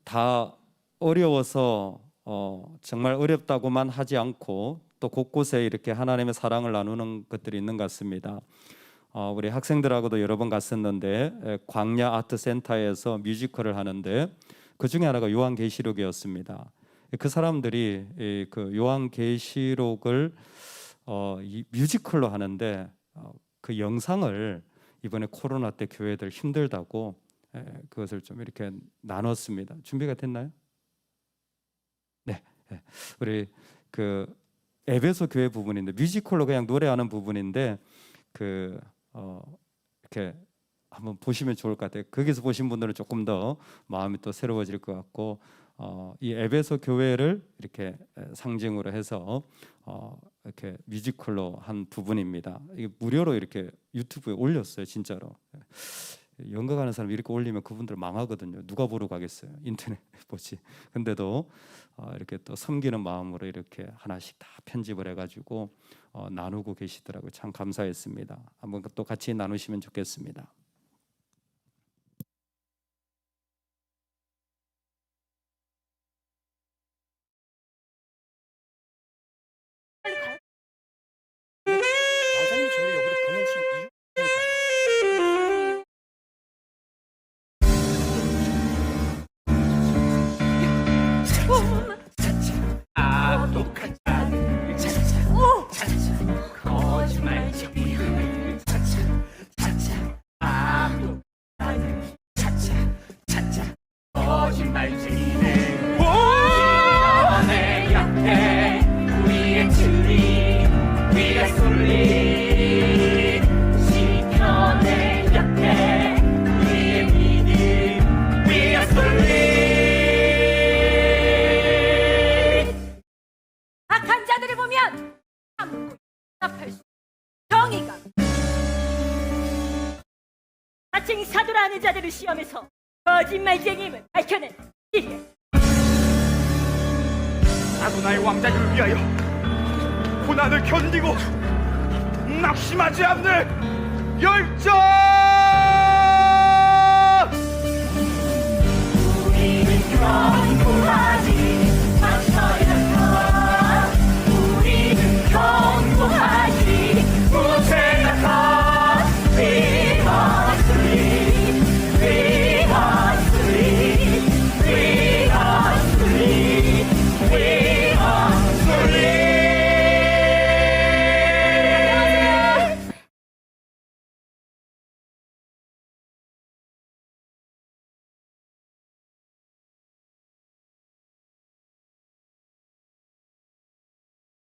다 어려워서 정말 어렵다고만 하지 않고 또 곳곳에 이렇게 하나님의 사랑을 나누는 것들이 있는 것 같습니다. 우리 학생들하고도 여러 번 갔었는데 광야 아트 센터에서 뮤지컬을 하는데 그 중에 하나가 요한계시록이었습니다. 그 사람들이 그 요한계시록을 이 뮤지컬로 하는데 그 영상을 이번에 코로나 때 교회들 힘들다고 그것을 좀 이렇게 나눴습니다. 준비가 됐나요? 네. 우리 그 에베소 교회 부분인데 뮤지컬로 그냥 노래하는 부분인데 이렇게 한번 보시면 좋을 것 같아요. 거기서 보신 분들은 조금 더 마음이 또 새로워질 것 같고 이 에베소 교회를 이렇게 상징으로 해서 이렇게 뮤지컬로 한 부분입니다. 이게 무료로 이렇게 유튜브에 올렸어요, 진짜로. 연극하는 사람 이렇게 올리면 그분들 망하거든요. 누가 보러 가겠어요? 인터넷 보지. 근데도 이렇게 또 섬기는 마음으로 이렇게 하나씩 다 편집을 해가지고 나누고 계시더라고요. 참 감사했습니다. 한번 또 같이 나누시면 좋겠습니다. 왕자님이 저를 여기로 보내신 이유니까요. 거짓말쟁이들 거짓말쟁이들 내 옆에 우리의 틀이 위에 쏠린 시편의 옆에 우리의 믿음 위에 쏠린 악한 자들을 보면 참고 답할 수 정의가 자칭 사도라는 자들을 시험해서 거짓말쟁이임을 밝혀낸 일이야. 아도나의 왕자님을 위하여 고난을 견디고 낙심하지 않는 열정. 우리는 견고하지 망설여서 우리는 견고하지 못생각하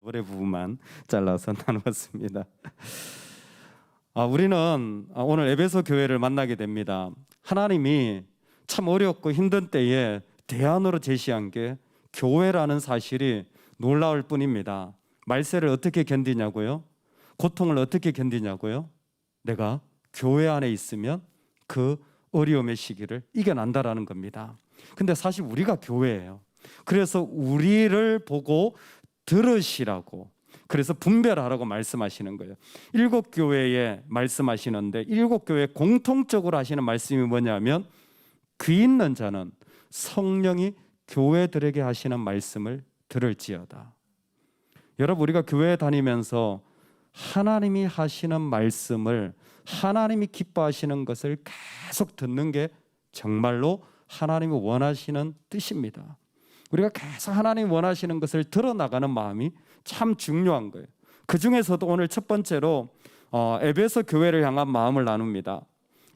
노래 부분만 잘라서 나누었습니다. 우리는 오늘 에베소 교회를 만나게 됩니다. 하나님이 참 어렵고 힘든 때에 대안으로 제시한 게 교회라는 사실이 놀라울 뿐입니다. 말세를 어떻게 견디냐고요? 고통을 어떻게 견디냐고요? 내가 교회 안에 있으면 그 어려움의 시기를 이겨낸다라는 겁니다. 근데 사실 우리가 교회예요. 그래서 우리를 보고 들으시라고, 그래서 분별하라고 말씀하시는 거예요. 7교회에 말씀하시는데 7교회 공통적으로 하시는 말씀이 뭐냐면 귀 있는 자는 성령이 교회들에게 하시는 말씀을 들을지어다. 여러분, 우리가 교회 다니면서 하나님이 하시는 말씀을, 하나님이 기뻐하시는 것을 계속 듣는 게 정말로 하나님이 원하시는 뜻입니다. 우리가 계속 하나님이 원하시는 것을 들어나가는 마음이 참 중요한 거예요. 그 중에서도 오늘 첫 번째로 에베소 교회를 향한 마음을 나눕니다.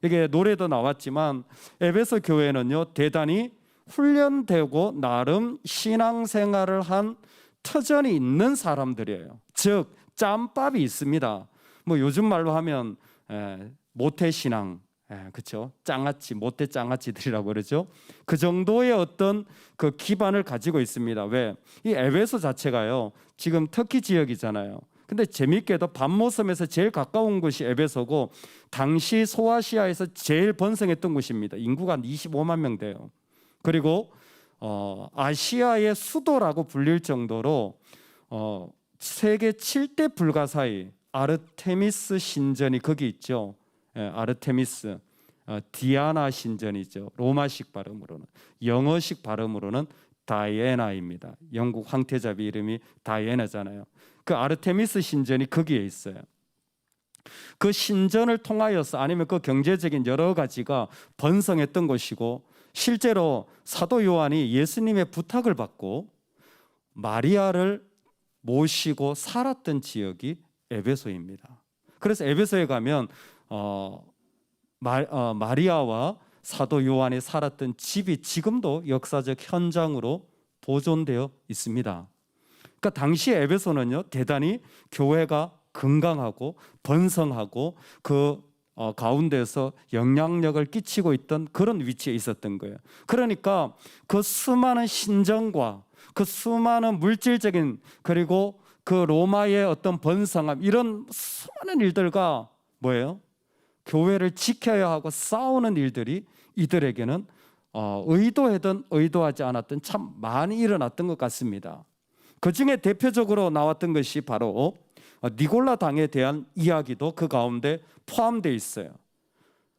이게 노래도 나왔지만 에베소 교회는요, 대단히 훈련되고 나름 신앙생활을 한 터전이 있는 사람들이에요. 즉 짬밥이 있습니다. 뭐 요즘 말로 하면 모태신앙, 그렇죠? 짱아찌, 모태 짱아찌들이라고 그러죠. 그 정도의 어떤 그 기반을 가지고 있습니다. 왜? 이 에베소 자체가요, 지금 터키 지역이잖아요. 근데 재밌게도 밤모섬에서 제일 가까운 곳이 에베소고 당시 소아시아에서 제일 번성했던 곳입니다. 인구가 한 25만 명 돼요. 그리고 아시아의 수도라고 불릴 정도로 세계 7대 불가사의 아르테미스 신전이 거기 있죠. 아르테미스. 디아나 신전이죠. 로마식 발음으로는. 영어식 발음으로는 다이애나입니다. 영국 황태자비 이름이 다이애나잖아요. 그 아르테미스 신전이 거기에 있어요. 그 신전을 통하여서 아니면 그 경제적인 여러 가지가 번성했던 곳이고, 실제로 사도 요한이 예수님의 부탁을 받고 마리아를 모시고 살았던 지역이 에베소입니다. 그래서 에베소에 가면 마리아와 사도 요한이 살았던 집이 지금도 역사적 현장으로 보존되어 있습니다. 그러니까 당시 에베소는요, 대단히 교회가 건강하고 번성하고 그 가운데서 영향력을 끼치고 있던 그런 위치에 있었던 거예요. 그러니까 그 수많은 신정과 그 수많은 물질적인, 그리고 그 로마의 어떤 번성함, 이런 수많은 일들과 뭐예요? 교회를 지켜야 하고 싸우는 일들이 이들에게는 의도하든 의도하지 않았든 참 많이 일어났던 것 같습니다. 그 중에 대표적으로 나왔던 것이 바로 니골라 당에 대한 이야기도 그 가운데 포함되어 있어요.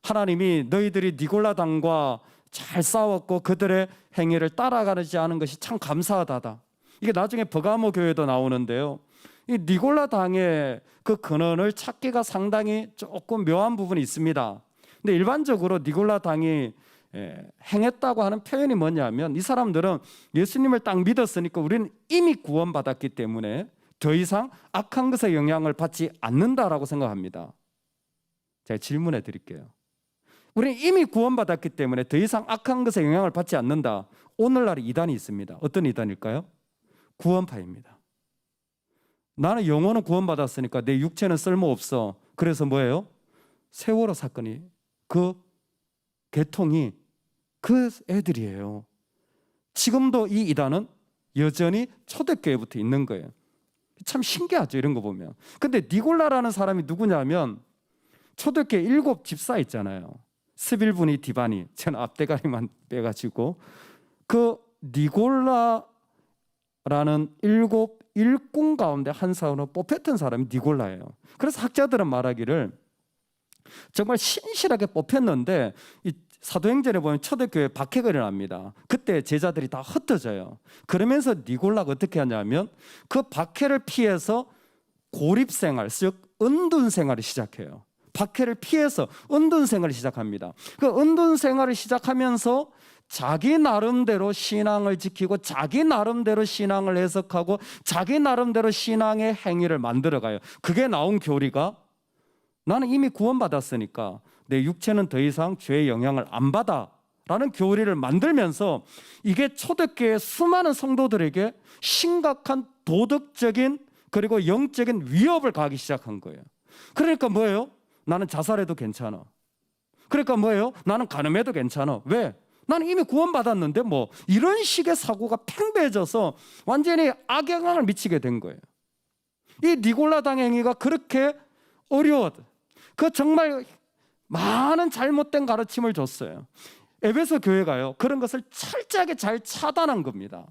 하나님이 너희들이 니골라 당과 잘 싸웠고 그들의 행위를 따라가지 않은 것이 참 감사하다. 이게 나중에 버가모 교회도 나오는데요. 이 니골라 당의 그 근원을 찾기가 상당히 조금 묘한 부분이 있습니다. 근데 일반적으로 니골라 당이 행했다고 하는 표현이 뭐냐면, 이 사람들은 예수님을 딱 믿었으니까 우리는 이미 구원받았기 때문에 더 이상 악한 것의 영향을 받지 않는다라고 생각합니다. 제가 질문해 드릴게요. 우리는 이미 구원받았기 때문에 더 이상 악한 것의 영향을 받지 않는다. 오늘날 이단이 있습니다. 어떤 이단일까요? 구원파입니다. 나는 영혼은 구원받았으니까 내 육체는 쓸모없어. 그래서 뭐예요? 세월호 사건이, 그 계통이 그 애들이에요. 지금도 이 이단은 여전히 초대교회부터 있는 거예요. 참 신기하죠, 이런 거 보면. 근데 니골라라는 사람이 누구냐면, 초대교회 7 집사 있잖아요. 스빌부니 디바니, 저는 앞대가리만 빼가지고, 그 니골라라는 7 일꾼 가운데 한 사람으로 뽑혔던 사람이 니골라예요. 그래서 학자들은 말하기를 정말 신실하게 뽑혔는데, 이 사도행전에 보면 초대교회 박해가 일어납니다. 그때 제자들이 다 흩어져요. 그러면서 니골라가 어떻게 하냐면 그 박해를 피해서 고립생활, 즉 은둔생활을 시작해요. 박해를 피해서 은둔생활을 시작합니다. 그 은둔생활을 시작하면서 자기 나름대로 신앙을 지키고 자기 나름대로 신앙을 해석하고 자기 나름대로 신앙의 행위를 만들어가요. 그게 나온 교리가, 나는 이미 구원받았으니까 내 육체는 더 이상 죄의 영향을 안 받아 라는 교리를 만들면서, 이게 초대교회 수많은 성도들에게 심각한 도덕적인 그리고 영적인 위협을 가하기 시작한 거예요. 그러니까 뭐예요? 나는 자살해도 괜찮아. 그러니까 뭐예요? 나는 간음해도 괜찮아. 왜? 나는 이미 구원받았는데 뭐, 이런 식의 사고가 팽배해져서 완전히 악영향을 미치게 된 거예요. 이 니골라 당 행위가 그렇게 어려워도, 그 정말 많은 잘못된 가르침을 줬어요. 에베소 교회가요, 그런 것을 철저하게 잘 차단한 겁니다.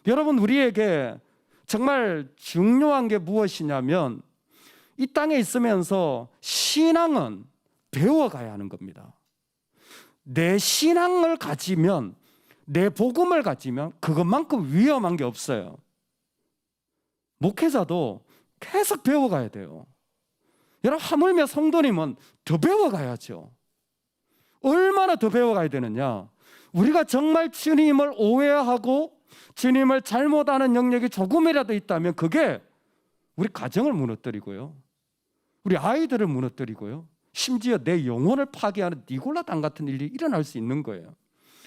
여러분, 우리에게 정말 중요한 게 무엇이냐면, 이 땅에 있으면서 신앙은 배워가야 하는 겁니다. 내 신앙을 가지면, 내 복음을 가지면 그것만큼 위험한 게 없어요. 목회자도 계속 배워가야 돼요. 여러분, 하물며 성도님은 더 배워가야죠. 얼마나 더 배워가야 되느냐? 우리가 정말 주님을 오해하고 주님을 잘못 아는 영역이 조금이라도 있다면 그게 우리 가정을 무너뜨리고요, 우리 아이들을 무너뜨리고요, 심지어 내 영혼을 파괴하는 니골라 당 같은 일이 일어날 수 있는 거예요.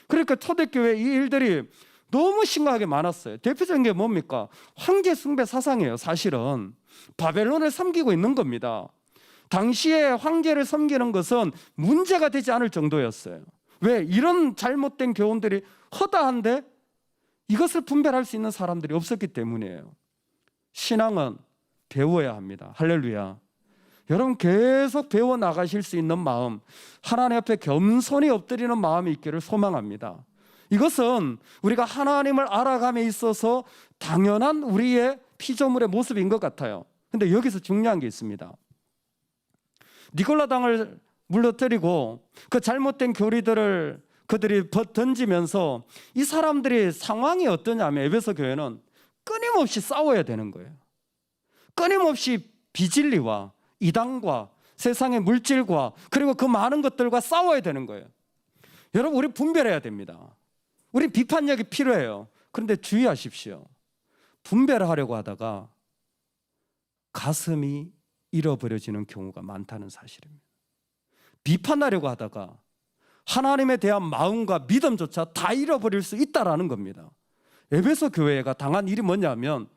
그러니까 초대교회 이 일들이 너무 심각하게 많았어요. 대표적인 게 뭡니까? 황제 숭배 사상이에요. 사실은 바벨론을 섬기고 있는 겁니다. 당시에 황제를 섬기는 것은 문제가 되지 않을 정도였어요. 왜? 이런 잘못된 교훈들이 허다한데 이것을 분별할 수 있는 사람들이 없었기 때문이에요. 신앙은 배워야 합니다. 할렐루야. 여러분, 계속 배워나가실 수 있는 마음, 하나님 앞에 겸손히 엎드리는 마음이 있기를 소망합니다. 이것은 우리가 하나님을 알아감에 있어서 당연한 우리의 피조물의 모습인 것 같아요. 근데 여기서 중요한 게 있습니다. 니골라 당을 물러뜨리고 그 잘못된 교리들을 그들이 던지면서 이 사람들이 상황이 어떠냐면 에베소 교회는 끊임없이 싸워야 되는 거예요. 끊임없이 비진리와 이단과 세상의 물질과 그리고 그 많은 것들과 싸워야 되는 거예요. 여러분, 우리 분별해야 됩니다. 우리 비판력이 필요해요. 그런데 주의하십시오. 분별하려고 하다가 가슴이 잃어버려지는 경우가 많다는 사실입니다. 비판하려고 하다가 하나님에 대한 마음과 믿음조차 다 잃어버릴 수 있다라는 겁니다. 에베소 교회가 당한 일이 뭐냐면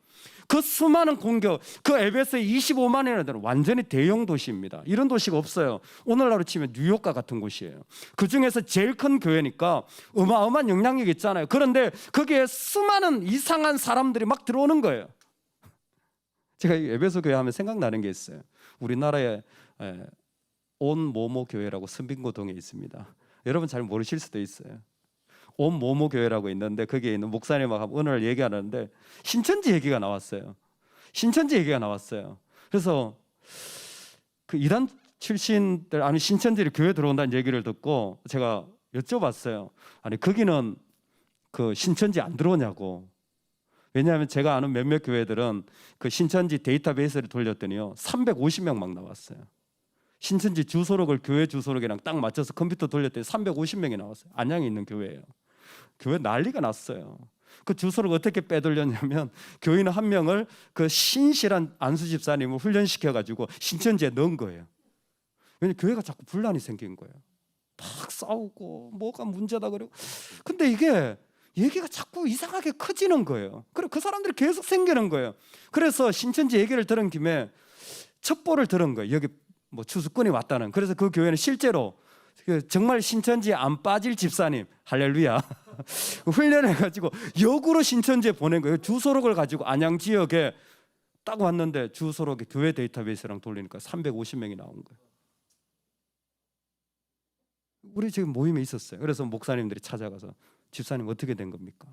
그 수많은 공격, 그 에베소의 25만이라는 데는 완전히 대형 도시입니다. 이런 도시가 없어요. 오늘날로 치면 뉴욕과 같은 곳이에요. 그 중에서 제일 큰 교회니까 어마어마한 영향력이 있잖아요. 그런데 거기에 수많은 이상한 사람들이 막 들어오는 거예요. 제가 이 에베소 교회 하면 생각나는 게 있어요. 우리나라에 온 모모 교회라고 선빙고동에 있습니다. 여러분 잘 모르실 수도 있어요. 온 모모 교회라고 있는데 거기에 있는 목사님하고 오늘 얘기하는데 신천지 얘기가 나왔어요. 신천지 얘기가 나왔어요. 그래서 그 이단 출신들 아니 신천지를 교회 들어온다는 얘기를 듣고 제가 여쭤봤어요. 아니 거기는 그 신천지 안 들어오냐고. 왜냐하면 제가 아는 몇몇 교회들은 그 신천지 데이터베이스를 돌렸더니요 350명 막 나왔어요. 신천지 주소록을 교회 주소록이랑 딱 맞춰서 컴퓨터 돌렸더니 350명이 나왔어요. 안양에 있는 교회예요. 교회 난리가 났어요. 그 주소록 어떻게 빼돌렸냐면 교인 한 명을 그 신실한 안수 집사님을 훈련시켜가지고 신천지에 넣은 거예요. 왜냐면 교회가 자꾸 분란이 생긴 거예요. 막 싸우고 뭐가 문제다 그러고. 근데 이게 얘기가 자꾸 이상하게 커지는 거예요. 그리고 그 사람들이 계속 생기는 거예요. 그래서 신천지 얘기를 들은 김에 첩보를 들은 거예요. 여기 뭐 추수꾼이 왔다는. 그래서 그 교회는 실제로 정말 신천지에 안 빠질 집사님, 할렐루야, 훈련해가지고 역으로 신천지에 보낸 거예요. 주소록을 가지고 안양 지역에 딱 왔는데 주소록에 교회 데이터베이스랑 돌리니까 350명이 나온 거예요. 우리 지금 모임에 있었어요. 그래서 목사님들이 찾아가서 집사님 어떻게 된 겁니까?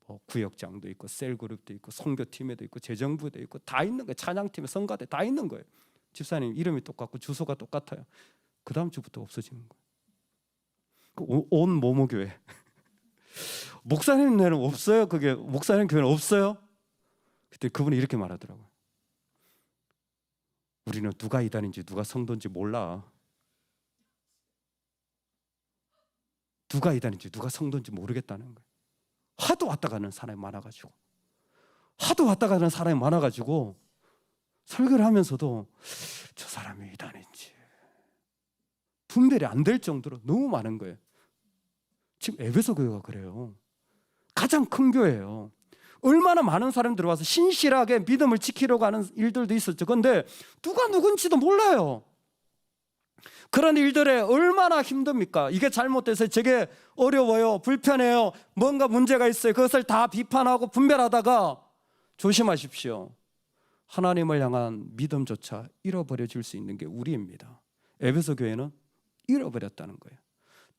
뭐 구역장도 있고 셀그룹도 있고 선교팀에도 있고 재정부도 있고 다 있는 거예요. 찬양팀에 성가대 다 있는 거예요. 집사님 이름이 똑같고 주소가 똑같아요. 그 다음 주부터 없어지는 거예요. 온 모모교회. 목사님네는 없어요? 그게 목사님 교회는 없어요? 그때 그분이 이렇게 말하더라고요. 우리는 누가 이단인지 누가 성도인지 몰라. 누가 이단인지 누가 성도인지 모르겠다는 거예요. 하도 왔다 가는 사람이 많아가지고 설교를 하면서도 저 사람이 이단인지 분별이 안 될 정도로 너무 많은 거예요. 지금 에베소 교회가 그래요. 가장 큰 교회예요. 얼마나 많은 사람들이 들어와서 신실하게 믿음을 지키려고 하는 일들도 있었죠. 그런데 누가 누군지도 몰라요. 그런 일들에 얼마나 힘듭니까? 이게 잘못돼서 저게 어려워요, 불편해요, 뭔가 문제가 있어요. 그것을 다 비판하고 분별하다가 조심하십시오. 하나님을 향한 믿음조차 잃어버려질 수 있는 게 우리입니다. 에베소 교회는 잃어버렸다는 거예요.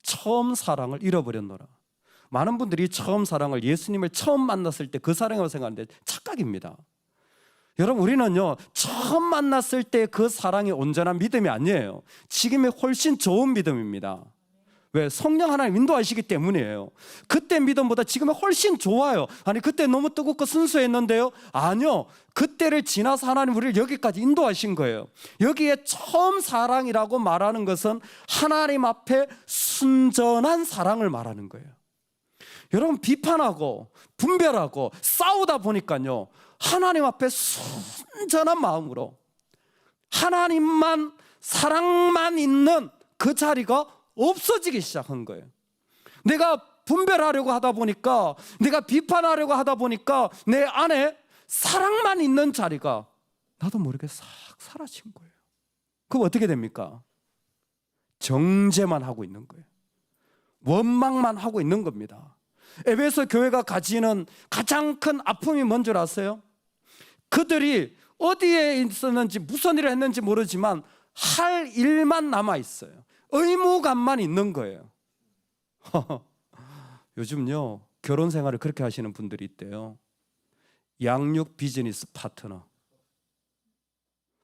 처음 사랑을 잃어버렸노라. 많은 분들이 처음 사랑을 예수님을 처음 만났을 때 그 사랑이라고 생각하는데 착각입니다. 여러분 우리는요 처음 만났을 때 그 사랑이 온전한 믿음이 아니에요. 지금이 훨씬 좋은 믿음입니다. 왜? 성령 하나님 인도하시기 때문이에요. 그때 믿음보다 지금이 훨씬 좋아요. 아니 그때 너무 뜨겁고 순수했는데요? 아니요, 그때를 지나서 하나님 우리를 여기까지 인도하신 거예요. 여기에 처음 사랑이라고 말하는 것은 하나님 앞에 순전한 사랑을 말하는 거예요. 여러분 비판하고 분별하고 싸우다 보니까요 하나님 앞에 순전한 마음으로 하나님만 사랑만 있는 그 자리가 없어지기 시작한 거예요. 내가 분별하려고 하다 보니까 내가 비판하려고 하다 보니까 내 안에 사랑만 있는 자리가 나도 모르게 싹 사라진 거예요. 그럼 어떻게 됩니까? 정죄만 하고 있는 거예요. 원망만 하고 있는 겁니다. 에베소 교회가 가지는 가장 큰 아픔이 뭔 줄 아세요? 그들이 어디에 있었는지 무슨 일을 했는지 모르지만 할 일만 남아 있어요. 의무감만 있는 거예요. 요즘요 결혼 생활을 그렇게 하시는 분들이 있대요. 양육 비즈니스 파트너.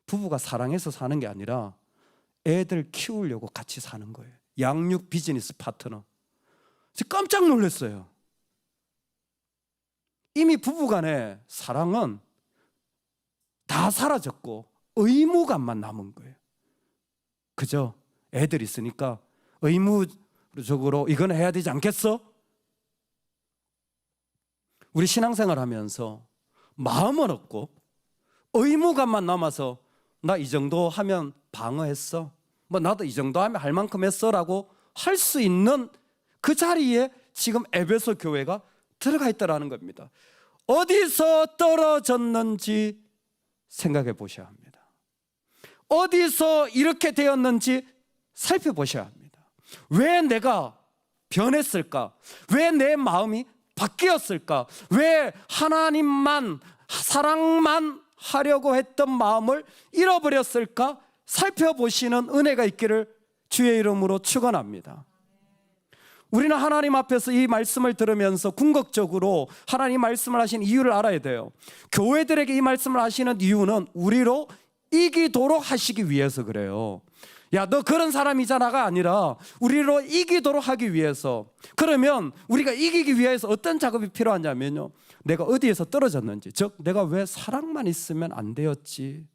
부부가 사랑해서 사는 게 아니라 애들 키우려고 같이 사는 거예요. 양육 비즈니스 파트너. 제가 깜짝 놀랐어요. 이미 부부간의 사랑은 다 사라졌고 의무감만 남은 거예요. 그죠? 애들 있으니까 의무적으로 이건 해야 되지 않겠어? 우리 신앙생활 하면서 마음은 없고 의무감만 남아서 나 이 정도 하면 방어했어, 뭐 나도 이 정도 하면 할 만큼 했어 라고 할 수 있는 그 자리에 지금 에베소 교회가 들어가 있다라는 겁니다. 어디서 떨어졌는지 생각해 보셔야 합니다. 어디서 이렇게 되었는지 살펴보셔야 합니다. 왜 내가 변했을까? 왜 내 마음이 바뀌었을까? 왜 하나님만, 사랑만 하려고 했던 마음을 잃어버렸을까? 살펴보시는 은혜가 있기를 주의 이름으로 축원합니다. 우리는 하나님 앞에서 이 말씀을 들으면서 궁극적으로 하나님 말씀을 하신 이유를 알아야 돼요. 교회들에게 이 말씀을 하시는 이유는 우리로 이기도록 하시기 위해서 그래요. 야, 너 그런 사람이잖아가 아니라 우리로 이기도록 하기 위해서. 그러면 우리가 이기기 위해서 어떤 작업이 필요하냐면요, 내가 어디에서 떨어졌는지, 즉 내가 왜 사랑만 있으면 안 되었지,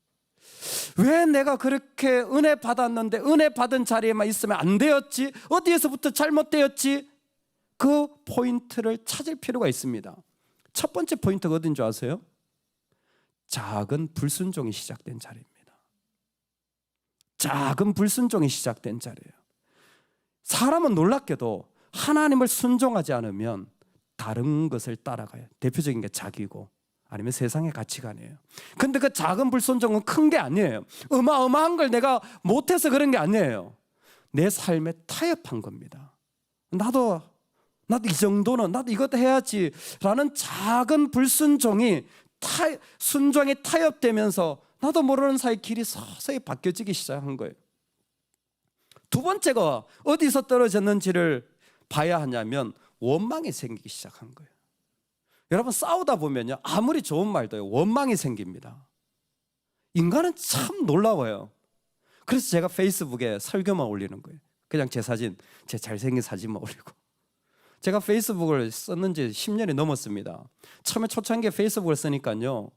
왜 내가 그렇게 은혜 받았는데 은혜 받은 자리에만 있으면 안 되었지, 어디에서부터 잘못되었지, 그 포인트를 찾을 필요가 있습니다. 첫 번째 포인트가 어딘 줄 아세요? 작은 불순종이 시작된 자리입니다. 작은 불순종이 시작된 자리예요. 사람은 놀랍게도 하나님을 순종하지 않으면 다른 것을 따라가요. 대표적인 게 자기고 아니면 세상의 가치관이에요. 근데 그 작은 불순종은 큰 게 아니에요. 어마어마한 걸 내가 못해서 그런 게 아니에요. 내 삶에 타협한 겁니다. 나도 이 정도는, 나도 이것도 해야지 라는 작은 불순종이 순종에 타협되면서 나도 모르는 사이 길이 서서히 바뀌어지기 시작한 거예요. 두 번째가 어디서 떨어졌는지를 봐야 하냐면 원망이 생기기 시작한 거예요. 여러분, 싸우다 보면요, 아무리 좋은 말도요, 원망이 생깁니다. 인간은 참 놀라워요. 그래서 제가 페이스북에 설교만 올리는 거예요. 그냥 제 사진, 제 잘생긴 사진만 올리고. 제가 페이스북을 썼는 지 10년이 넘었습니다. 처음에 초창기에 페이스북을 쓰니까요,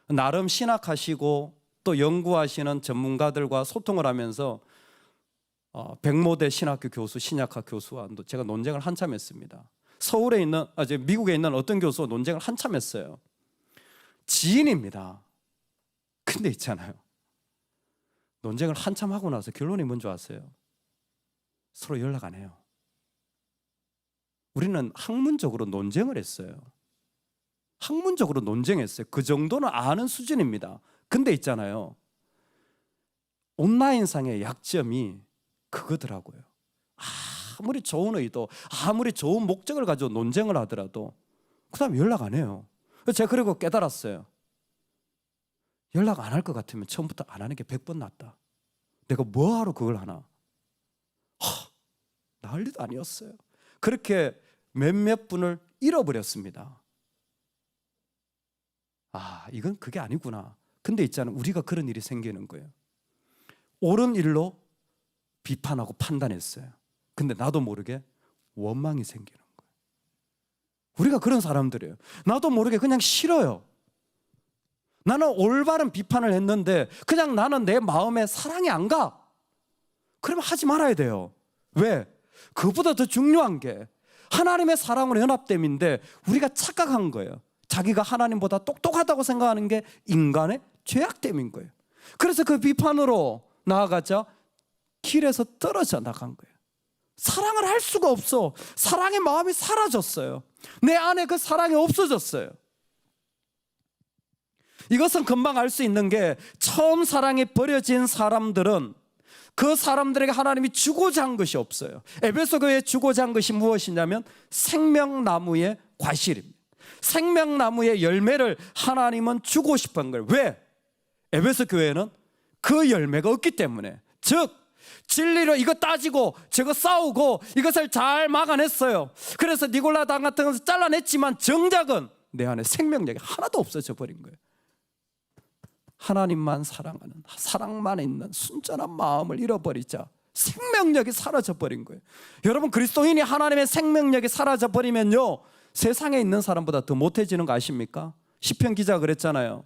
나름 신학하시고 또 연구하시는 전문가들과 소통을 하면서 백모대 신학교 교수, 신약학 교수와 제가 논쟁을 한참 했습니다. 서울에 있는, 미국에 있는 어떤 교수와 논쟁을 한참 했어요. 지인입니다. 근데 있잖아요, 논쟁을 한참 하고 나서 결론이 뭔지 아세요? 서로 연락 안 해요. 우리는 학문적으로 논쟁을 했어요. 학문적으로 논쟁했어요. 그 정도는 아는 수준입니다. 근데 있잖아요, 온라인상의 약점이 그거더라고요. 아무리 좋은 의도, 아무리 좋은 목적을 가지고 논쟁을 하더라도 그 다음에 연락 안 해요. 제가 그리고 깨달았어요. 연락 안 할 것 같으면 처음부터 안 하는 게 100번 낫다. 내가 뭐하러 그걸 하나? 난리도 아니었어요. 그렇게 몇몇 분을 잃어버렸습니다. 이건 그게 아니구나. 근데 있잖아요, 우리가 그런 일이 생기는 거예요. 옳은 일로 비판하고 판단했어요. 근데 나도 모르게 원망이 생기는 거예요. 우리가 그런 사람들이에요. 나도 모르게 그냥 싫어요. 나는 올바른 비판을 했는데 그냥 나는 내 마음에 사랑이 안 가. 그러면 하지 말아야 돼요. 왜? 그보다 더 중요한 게 하나님의 사랑으로 연합됨인데 우리가 착각한 거예요. 자기가 하나님보다 똑똑하다고 생각하는 게 인간의 죄악됨인 거예요. 그래서 그 비판으로 나아가자 길에서 떨어져 나간 거예요. 사랑을 할 수가 없어. 사랑의 마음이 사라졌어요. 내 안에 그 사랑이 없어졌어요. 이것은 금방 알 수 있는 게, 처음 사랑이 버려진 사람들은 그 사람들에게 하나님이 주고자 한 것이 없어요. 에베소 교회에 주고자 한 것이 무엇이냐면 생명나무의 과실입니다. 생명나무의 열매를 하나님은 주고 싶은 거예요. 왜? 에베소 교회는 그 열매가 없기 때문에. 즉 진리로 이거 따지고 저거 싸우고 이것을 잘 막아냈어요. 그래서 니골라당 같은 것을 잘라냈지만 정작은 내 안에 생명력이 하나도 없어져 버린 거예요. 하나님만 사랑하는, 사랑만 있는 순전한 마음을 잃어버리자 생명력이 사라져 버린 거예요. 여러분, 그리스도인이 하나님의 생명력이 사라져 버리면요, 세상에 있는 사람보다 더 못해지는 거 아십니까? 시편 기자가 그랬잖아요.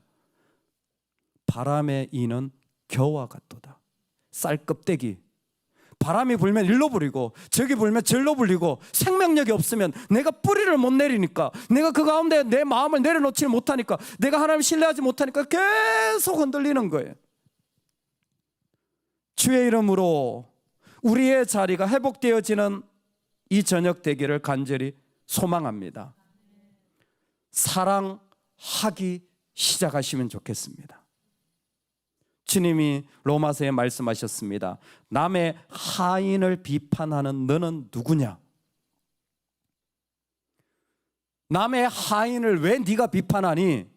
바람에 이는 겨와 같도다. 쌀 껍데기. 바람이 불면 일로 불리고 저기 불면 절로 불리고, 생명력이 없으면 내가 뿌리를 못 내리니까, 내가 그 가운데 내 마음을 내려놓지 못하니까, 내가 하나님을 신뢰하지 못하니까 계속 흔들리는 거예요. 주의 이름으로 우리의 자리가 회복되어지는 이 저녁 되기를 간절히 소망합니다. 사랑하기 시작하시면 좋겠습니다. 주님이 로마서에 말씀하셨습니다. 남의 하인을 비판하는 너는 누구냐? 남의 하인을 왜 네가 비판하니?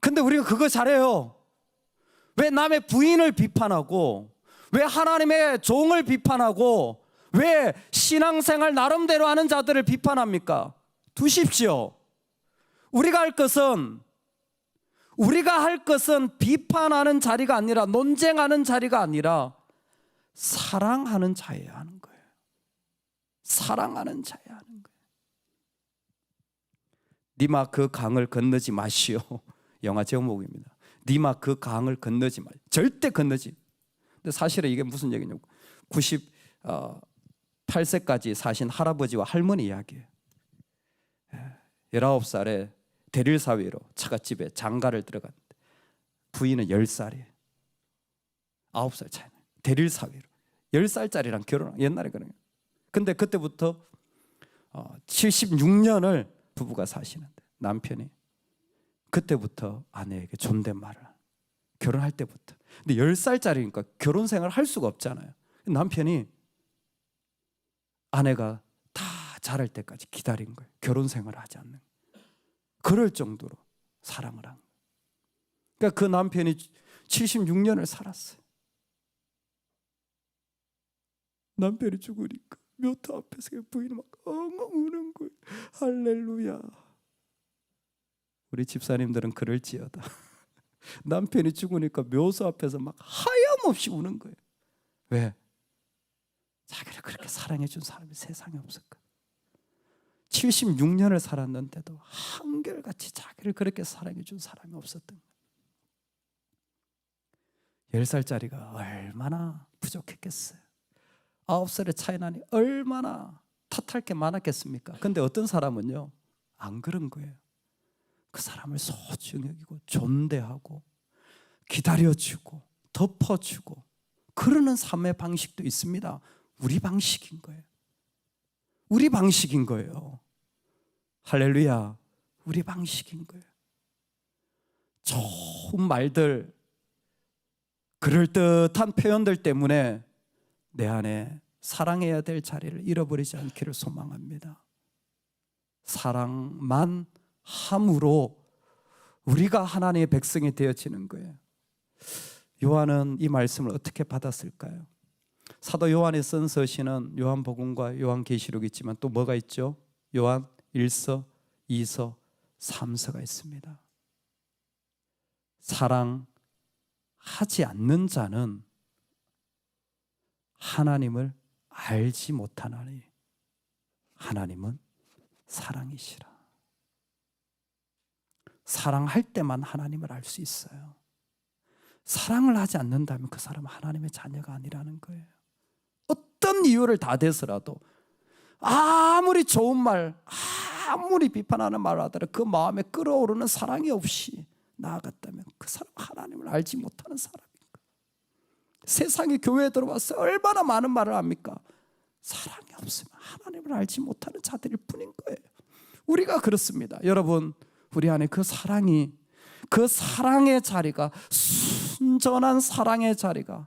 근데 우리가 그거 잘해요. 왜 남의 부인을 비판하고, 왜 하나님의 종을 비판하고, 왜 신앙생활 나름대로 하는 자들을 비판합니까? 두십시오. 우리가 할 것은 비판하는 자리가 아니라, 논쟁하는 자리가 아니라 사랑하는 자여야 하는 거예요. 사랑하는 자여야 하는 거예요. 니마 그 강을 건너지 마시오. 영화 제목입니다. 니마 그 강을 건너지 마. 절대 건너지. 근데 사실은 이게 무슨 얘기냐고, 98세까지 사신 할아버지와 할머니 이야기예요. 19살에 대릴사위로 처갓집에 장가를 들어갔는데 부인은 10살이에요. 9살 차이나. 대릴사위로 10살짜리랑 결혼한, 옛날에 그런 거예요. 근데 그때부터 76년을 부부가 사시는데, 남편이 그때부터 아내에게 존댓말을 하는, 결혼할 때부터. 근데 10살짜리니까 결혼 생활을 할 수가 없잖아요. 남편이 아내가 다 자랄 때까지 기다린 거예요. 결혼 생활을 하지 않는 거예요. 그럴 정도로 사랑을 한 거예요. 그러니까 그 남편이 76년을 살았어요. 남편이 죽으니까 묘토 앞에서 부인이 막 엉엉 우는 거예요. 할렐루야. 우리 집사님들은 그럴지어다. 남편이 죽으니까 묘소 앞에서 막 하염없이 우는 거예요. 왜? 자기를 그렇게 사랑해 준 사람이 세상에 없을까? 76년을 살았는데도 한결같이 자기를 그렇게 사랑해 준 사람이 없었던 거예요. 10살짜리가 얼마나 부족했겠어요. 9살의 차이 나니 얼마나 탓할 게 많았겠습니까? 근데 어떤 사람은요, 안 그런 거예요. 그 사람을 소중히 여기고 존대하고 기다려주고 덮어주고 그러는 삶의 방식도 있습니다. 우리 방식인 거예요. 우리 방식인 거예요. 할렐루야. 우리 방식인 거예요. 좋은 말들, 그럴듯한 표현들 때문에 내 안에 사랑해야 될 자리를 잃어버리지 않기를 소망합니다. 사랑만 함으로 우리가 하나님의 백성이 되어지는 거예요. 요한은 이 말씀을 어떻게 받았을까요? 사도 요한이 쓴 서신은 요한복음과 요한계시록이 있지만 또 뭐가 있죠? 요한 1서, 2서, 3서가 있습니다. 사랑하지 않는 자는 하나님을 알지 못하나니 하나님은 사랑이시라. 사랑할 때만 하나님을 알 수 있어요. 사랑을 하지 않는다면 그 사람은 하나님의 자녀가 아니라는 거예요. 어떤 이유를 다 대서라도, 아무리 좋은 말, 아무리 비판하는 말을 하더라도 그 마음에 끓어오르는 사랑이 없이 나아갔다면 그 사람은 하나님을 알지 못하는 사람인 거예요. 세상에 교회에 들어와서 얼마나 많은 말을 합니까? 사랑이 없으면 하나님을 알지 못하는 자들일 뿐인 거예요. 우리가 그렇습니다. 여러분, 우리 안에 그 사랑이, 그 사랑의 자리가, 순전한 사랑의 자리가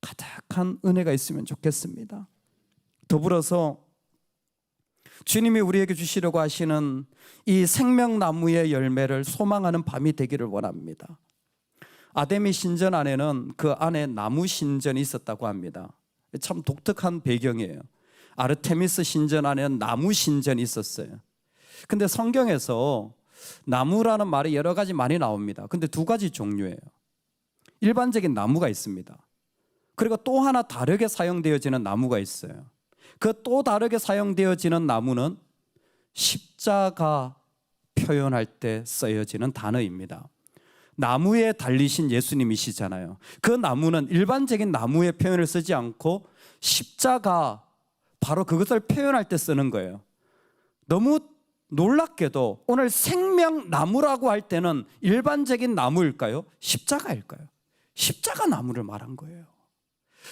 가득한 은혜가 있으면 좋겠습니다. 더불어서 주님이 우리에게 주시려고 하시는 이 생명나무의 열매를 소망하는 밤이 되기를 원합니다. 아데미 신전 안에는 그 안에 나무 신전이 있었다고 합니다. 참 독특한 배경이에요. 아르테미스 신전 안에는 나무 신전이 있었어요. 근데 성경에서 나무라는 말이 여러 가지 많이 나옵니다. 근데 두 가지 종류예요. 일반적인 나무가 있습니다. 그리고 또 하나 다르게 사용되어지는 나무가 있어요. 그 또 다르게 사용되어지는 나무는 십자가 표현할 때 쓰여지는 단어입니다. 나무에 달리신 예수님이시잖아요. 그 나무는 일반적인 나무의 표현을 쓰지 않고 십자가, 바로 그것을 표현할 때 쓰는 거예요. 너무 놀랍게도 오늘 생명나무라고 할 때는 일반적인 나무일까요? 십자가일까요? 십자가 나무를 말한 거예요.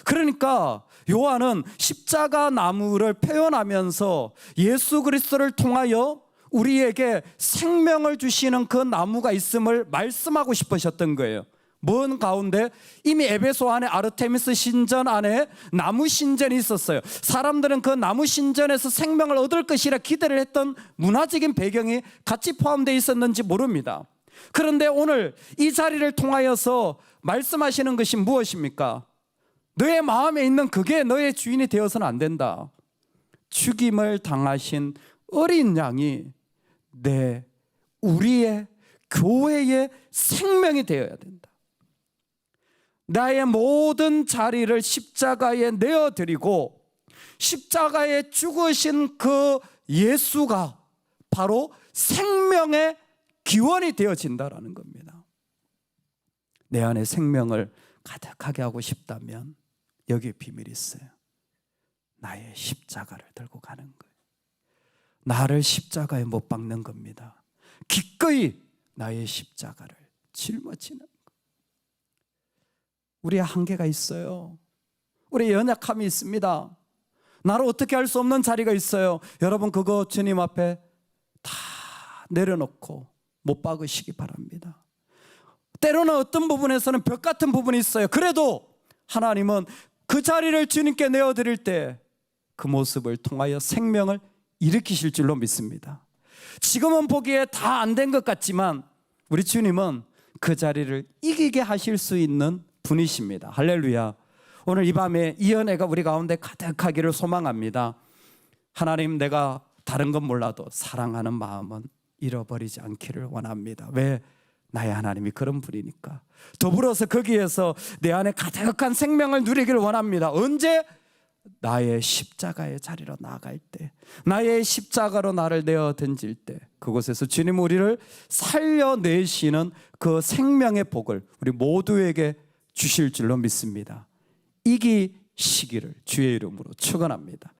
그러니까 요한은 십자가 나무를 표현하면서 예수 그리스도를 통하여 우리에게 생명을 주시는 그 나무가 있음을 말씀하고 싶으셨던 거예요. 뭔 가운데? 이미 에베소 안에 아르테미스 신전 안에 나무 신전이 있었어요. 사람들은 그 나무 신전에서 생명을 얻을 것이라 기대를 했던 문화적인 배경이 같이 포함되어 있었는지 모릅니다. 그런데 오늘 이 자리를 통하여서 말씀하시는 것이 무엇입니까? 너의 마음에 있는 그게 너의 주인이 되어서는 안 된다. 죽임을 당하신 어린 양이 우리의 교회의 생명이 되어야 된다. 나의 모든 자리를 십자가에 내어드리고 십자가에 죽으신 그 예수가 바로 생명의 기원이 되어진다라는 겁니다. 내 안에 생명을 가득하게 하고 싶다면 여기에 비밀이 있어요. 나의 십자가를 들고 가는 거예요. 나를 십자가에 못 박는 겁니다. 기꺼이 나의 십자가를 짊어지는 거예요. 우리의 한계가 있어요. 우리의 연약함이 있습니다. 나를 어떻게 할 수 없는 자리가 있어요. 여러분 그거 주님 앞에 다 내려놓고 못 박으시기 바랍니다. 때로는 어떤 부분에서는 벽 같은 부분이 있어요. 그래도 하나님은 그 자리를 주님께 내어드릴 때 그 모습을 통하여 생명을 일으키실 줄로 믿습니다. 지금은 보기에 다 안 된 것 같지만 우리 주님은 그 자리를 이기게 하실 수 있는 분이십니다. 할렐루야. 오늘 이 밤에 이 은혜가 우리 가운데 가득하기를 소망합니다. 하나님, 내가 다른 건 몰라도 사랑하는 마음은 잃어버리지 않기를 원합니다. 왜? 나의 하나님이 그런 분이니까. 더불어서 거기에서 내 안에 가득한 생명을 누리기를 원합니다. 언제? 나의 십자가의 자리로 나아갈 때, 나의 십자가로 나를 내어 던질 때, 그곳에서 주님 우리를 살려내시는 그 생명의 복을 우리 모두에게 주실 줄로 믿습니다. 이기시기를 주의 이름으로 축원합니다.